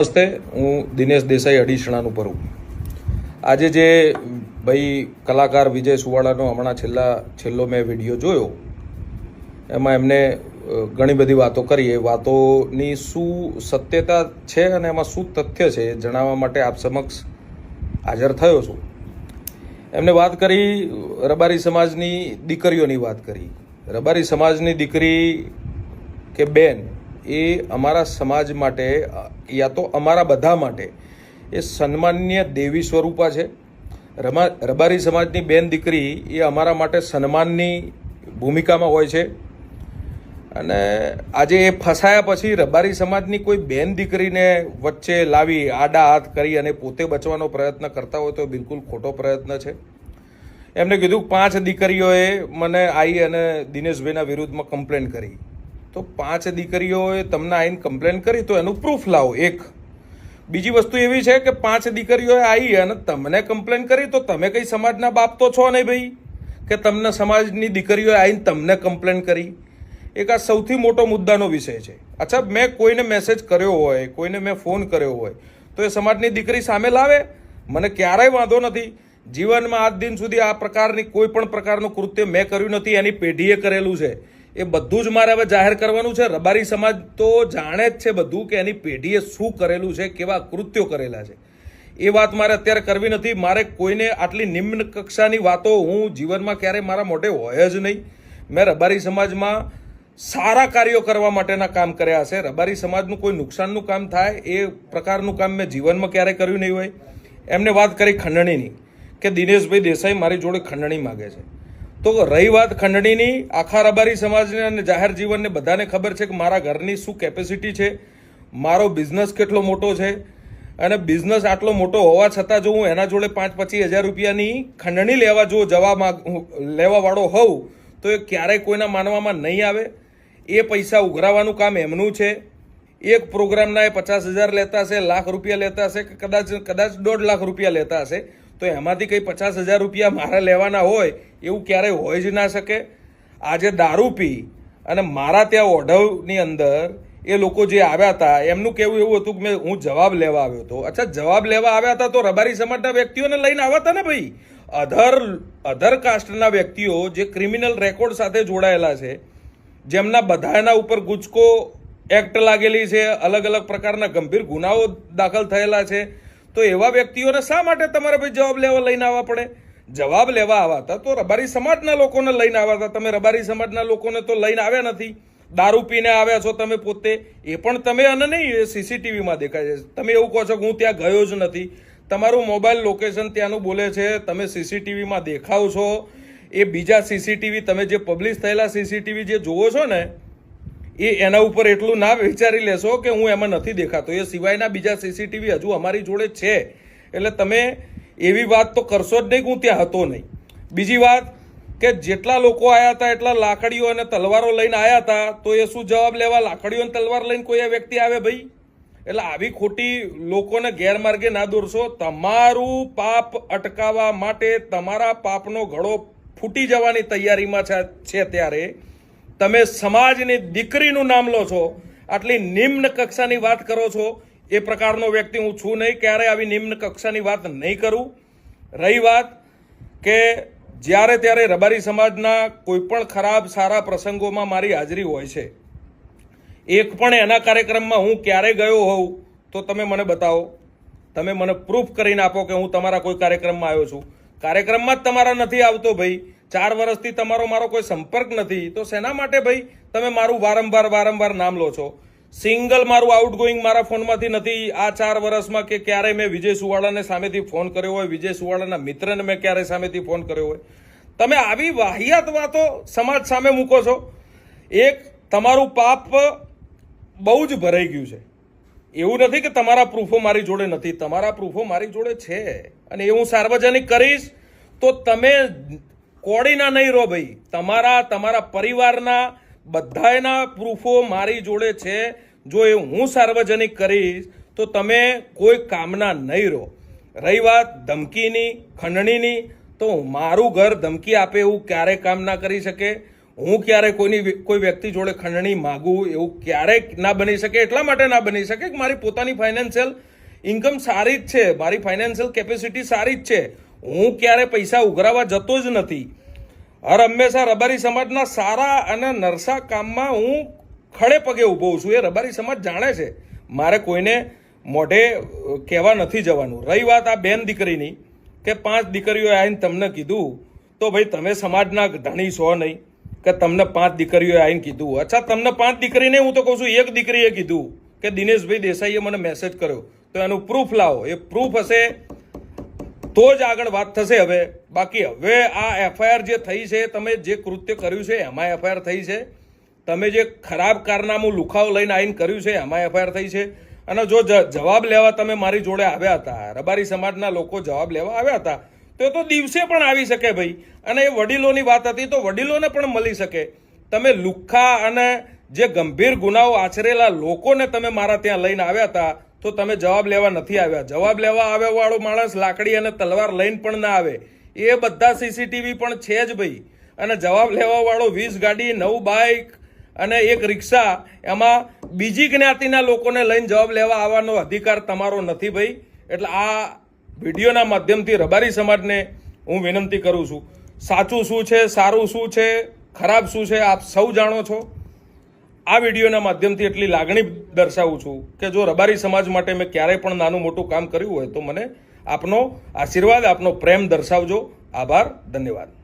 નમસ્તે, હું દિનેશ દેસાઈ અડીસણાનું પરું. આજે જે ભાઈ કલાકાર વિજય સુવાળાનો હમણાં છેલ્લો મેં વિડીયો જોયો, એમાં એમને ઘણી બધી વાતો કરી. એ વાતોની શું સત્યતા છે અને એમાં શું તથ્ય છે એ જણાવવા માટે આપ સમક્ષ હાજર થયો છું. એમને વાત કરી રબારી સમાજની દીકરીઓની વાત કરી. રબારી સમાજની દીકરી કે બેન એ અમારા સમાજ માટે યા તો અમારા બધા માટે એ સન્માનનીય દેવી સ્વરૂપા છે. રબારી સમાજની બેન દીકરી એ અમારા માટે સન્માનની ભૂમિકામાં હોય છે. અને આજે એ ફસાયા પછી રબારી સમાજની કોઈ બેન દીકરીને વચ્ચે લાવી આડા હાથ કરી અને પોતે બચવાનો પ્રયત્ન કરતા હોય તો બિલકુલ ખોટો પ્રયત્ન છે. એમને કીધું 5 દીકરીઓએ મને આવી અને દિનેશભાઈના વિરુદ્ધમાં કમ્પ્લેન કરી. તો 5 દીકરીઓએ તમને આવીને કમ્પ્લેન કરી તો એનું પ્રૂફ લાવો. એક બીજી વસ્તુ એવી છે કે 5 દીકરીઓએ આવી અને તમને કમ્પ્લેન કરી તો તમે કઈ સમાજના બાપ તો છો નહીં ભાઈ, કે તમને સમાજની દીકરીઓએ આવીને તમને કમ્પ્લેન કરી. એક આ સૌથી મોટો મુદ્દાનો વિષય છે. અચ્છા, મેં કોઈને મેસેજ કર્યો હોય, કોઈને મેં ફોન કર્યો હોય તો એ સમાજની દીકરી સામે લાવે, મને ક્યારેય વાંધો નથી. જીવનમાં આજ દિન સુધી આ પ્રકારની કોઈ પણ પ્રકારનું કૃત્ય મેં કર્યું નથી. એની પેઢીએ કરેલું છે એ બધું જ મારે હવે જાહેર કરવાનું છે. રબારી સમાજ તો જાણે જ છે બધું કે એની પેઢીએ શું કરેલું છે, કેવા કૃત્યો કરેલા છે. એ વાત મારે અત્યારે કરવી નથી. મારે કોઈને આટલી નિમ્ન કક્ષાની વાતો હું જીવનમાં ક્યારેય મારા મોઢે હોય જ નહીં. મેં રબારી સમાજમાં સારા કાર્યો કરવા માટેના કામ કર્યા છે. રબારી સમાજનું કોઈ નુકસાનનું કામ થાય એ પ્રકારનું કામ મેં જીવનમાં ક્યારેય કર્યું નહીં હોય. એમને વાત કરી ખંડણીની કે દિનેશભાઈ દેસાઈ મારી જોડે ખંડણી માગે છે. તો રહી વાત ખંડણીની, આખા રબારી સમાજને અને જાહેર જીવનને બધાને ખબર છે કે મારા ઘરની શું કેપેસિટી છે, મારો બિઝનેસ કેટલો મોટો છે. અને બિઝનેસ આટલો મોટો હોવા છતાં જો હું એના જોડે 5-25 હજાર રૂપિયાની ખંડણી લેવા વાળો હોઉં તો એ ક્યારેય કોઈના માનવામાં નહીં આવે. એ પૈસા ઉઘરાવાનું કામ એમનું છે. એક પ્રોગ્રામના એ 50,000 લેતા હશે, લાખ રૂપિયા લેતા હશે કે કદાચ 1.5 લાખ રૂપિયા લેતા હશે. તો એમાંથી કંઈ 50,000 રૂપિયા મારે લેવાના હોય એવું ક્યારેય હોય જ ના શકે. આજે દારૂ પી અને મારા ત્યાં ઓઢવની અંદર એ લોકો જે આવ્યા હતા એમનું કહેવું એવું હતું કે હું જવાબ લેવા આવ્યો હતો. અચ્છા, જવાબ લેવા આવ્યા હતા તો રબારી સમાજના વ્યક્તિઓને લઈને આવ્યા હતા ને ભાઈ. અધર કાસ્ટના વ્યક્તિઓ જે ક્રિમિનલ રેકોર્ડ સાથે જોડાયેલા છે, જેમના બધાના ઉપર ગુજકો એક્ટ લાગેલી છે, અલગ અલગ પ્રકારના ગંભીર ગુનાઓ દાખલ થયેલા છે, તો એવા વ્યક્તિઓને શા માટે તમારે ભાઈ જવાબ લેવા લઈને આવવા પડે? જવાબ લેવા આવ્યા હતા તો રબારી સમાજના લોકોને લઈને આવ્યા હતા. તમે રબારી સમાજના લોકોને તો લઈને આવ્યા નથી. દારૂ પીને આવ્યા છો તમે પોતે, એ પણ તમે અને નહીં સીસીટીવીમાં દેખાય છે. તમે એવું કહો છો કે હું ત્યાં ગયો જ નથી. તમારું મોબાઈલ લોકેશન ત્યાંનું બોલે છે, તમે સીસીટીવીમાં દેખાવ છો. એ બીજા સીસીટીવી તમે જે પબ્લિશ થયેલા સીસીટીવી જે જોવો છો ને એ એના ઉપર એટલું ના વિચારી લેશો કે હું એમાં નથી દેખાતો. એ સિવાયના બીજા સીસીટીવી હજુ અમારી જોડે છે. એટલે તમે એવી વાત તો કરશો જ નહીં કે હું ત્યાં હતો નહીં. બીજી વાત કે જેટલા લોકો આવ્યા હતા એટલા લાકડીઓ અને તલવારો લઈને આવ્યા હતા, તો એ શું જવાબ લેવા લાકડીઓ અને તલવાર લઈને કોઈ વ્યક્તિ આવે ભાઈ? એટલે આવી ખોટી લોકોને ગેરમાર્ગે ના દોરશો. તમારું પાપ અટકાવવા માટે તમારા પાપનો ઘડો ફૂટી જવાની તૈયારીમાં છે ત્યારે તમે સમાજની દીકરીનું નામ લો છો, આટલી નિમ્ન કક્ષાની વાત કરો છો. એ પ્રકારનો વ્યક્તિ હું છું નહીં, ક્યારે આવી નિમ્ન કક્ષાની વાત નહીં કરું. રહી વાત કે જ્યારે ત્યારે રબારી સમાજના કોઈ પણ ખરાબ સારા પ્રસંગોમાં મારી હાજરી હોય છે. એક પણ એના કાર્યક્રમમાં હું ક્યારે ગયો હોઉં તો તમે મને બતાવો. તમે મને પ્રૂફ કરીને આપો કે હું તમારા કોઈ કાર્યક્રમમાં આવ્યો છું. કાર્યક્રમમાં જ તમારા નથી આવતો ભાઈ. 4 વર્ષથી મારો કોઈ સંપર્ક નથી, તો શેના માટે ભાઈ તમે મારું વારંવાર નામ લો છો? સિંગલ મારું આઉટગોઈંગ મારા ફોનમાંથી નથી આ 4 વર્ષમાં કે ક્યારે મેં વિજય સુવાળાને સામેથી ફોન કર્યો હોય, વિજય સુવાળાના મિત્રને મેં ક્યારે સામેથી ફોન કર્યો હોય. તમે આવી વાહિયાત વાતો સમાજ સામે મૂકો છો. એક તમારું પાપ બહુ જ ભરાઈ ગયું છે. એવું નથી કે તમારા પ્રૂફો મારી જોડે નથી, તમારા પ્રૂફો મારી જોડે છે અને એ હું સાર્વજનિક કરીશ. તો તમે કોડીના નહીં રહો ભાઈ. તમારા પરિવારના બધાના પ્રૂફો મારી જોડે છે. જો એ હું સાર્વજનિક કરીશ તો તમે કોઈ કામના નહીં રહો. રહી વાત ધમકીની, ખંડણીની, તો મારું ઘર ધમકી આપે એવું ક્યારે કામ ના કરી શકે. હું ક્યારે કોઈ વ્યક્તિ જોડે ખંડણી માગું એવું ક્યારેય ના બની શકે. એટલા માટે ના બની શકે કે મારી પોતાની ફાઇનાન્શિયલ ઇન્કમ સારી જ છે, મારી ફાઇનાન્શિયલ કેપેસિટી સારી જ છે. હું ક્યારે પૈસા ઉઘરાવા જતો જ નથી. હર હંમેશા રબારી સમાજના સારા અને નરસા કામમાં હું ખડે પગે ઊભો છું. એ રબારી સમાજ જાણે છે. મારે કોઈને મોઢે કહેવા નથી જવાનું. રહી વાત આ બેન દીકરીની કે 5 દીકરીઓ આવીને તમને કીધું, તો ભાઈ તમે સમાજના ધણી છો નહીં કે તમને 5 દીકરીઓ આવીને કીધું. અચ્છા, તમને 5 દીકરીને હું તો કહું છું એક દીકરીએ કીધું કે દિનેશભાઈ દેસાઈએ મને મેસેજ કર્યો, તો એનું પ્રૂફ લાવો. એ પ્રૂફ હશે તો જ આગળ વાત થશે. હવે બાકી હવે આ એફઆઈઆર જે થઈ છે, તમે જે કૃત્ય કર્યું છે એમાં એફઆઈઆર થઈ છે. તમે જે ખરાબ કારનામું લુખાઓ લઈને આવીને કર્યું છે એમાં એફઆઈઆર થઈ છે. અને જો જવાબ લેવા તમે મારી જોડે આવ્યા હતા, રબારી સમાજના લોકો જવાબ લેવા આવ્યા હતા, તો એ તો દિવસે પણ આવી શકે ભાઈ. અને એ વડીલોની વાત હતી તો વડીલોને પણ મળી શકે. તમે લુખ્ખા અને જે ગંભીર ગુનાઓ આચરેલા લોકોને તમે મારા ત્યાં લઈને આવ્યા હતા, તો તમે જવાબ લેવા નથી આવ્યા. જવાબ લેવા આવ્યા વાળો માણસ લાકડી અને તલવાર લઈને પણ ના આવે. એ બધા સીસીટીવી પણ છે જ ભાઈ. અને જવાબ લેવા વાળો 20 ગાડી, 9 બાઇક અને 1 રિક્ષા, એમાં બીજી જ્ઞાતિના લોકોને લઈને જવાબ લેવા આવવાનો અધિકાર તમારો નથી ભાઈ. એટલે આ વિડીયોના માધ્યમથી રબારી સમાજને હું વિનંતી કરું છું, સાચું શું છે, સારું શું છે, ખરાબ શું છે, આપ સૌ જાણો છો. આ વિડીયોના માધ્યમથી એટલી લાગણી દર્શાવું છું કે જો રબારી સમાજ માટે મેં ક્યારેય પણ નાનું મોટું કામ કર્યું હોય તો મને આપનો આશીર્વાદ, આપનો પ્રેમ દર્શાવજો. આભાર, ધન્યવાદ.